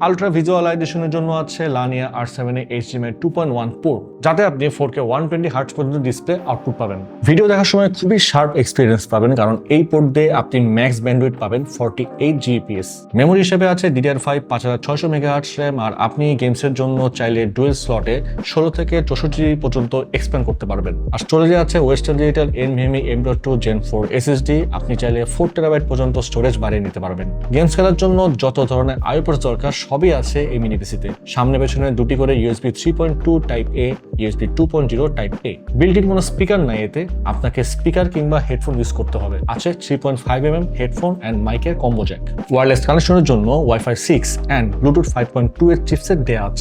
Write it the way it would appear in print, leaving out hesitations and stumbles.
Ultra ভিজুয়ালাইজেশনের জন্য আছে লানিয়া R7 এ HDMI 2.1 port, যাতে আপনি 4K 120 হার্টজ পর্যন্ত ডিসপ্লে আউটপুট পাবেন। ভিডিও দেখার সময় খুবই শার্প এক্সপিরিয়েন্স পাবেন, কারণ এই পোর্ট দিয়ে আপনি ম্যাক্স ব্যান্ডউইথ পাবেন 48 Gbps। মেমোরি হিসেবে আছে DDR5 5600 MHz RAM, আর আপনি গেমসের জন্য চাইলে ডুয়েল স্লটে 16 থেকে 64 GB পর্যন্ত এক্সপ্যান্ড করতে পারবেন। আর স্টোরেজে আছে western digital NVMe M.2 Gen 4 SSD, আপনি চাইলে 4 TB পর্যন্ত স্টোরেজ বাড়িয়ে নিতে পারবেন। গেমস খেলার জন্য যত ধরনের আইও প্রসেসর দরকার সবই আছে এই মিনি পিসিতে। সামনে পেছনে দুটি করে USB 3.2 type A, USB 2.0 type A। Built in কোনো স্পিকার নাই এতে, আপনাকে স্পিকার কিংবা হেডফোন ইউজ করতে হবে। আছে 3.5mm হেডফোন অ্যান্ড মাইকের কম্বো জ্যাক। ওয়্যারলেস কানেকশনের জন্য Wi-Fi 6 অ্যান্ড Bluetooth 5.2 এর চিপসেট দেয়া আছে।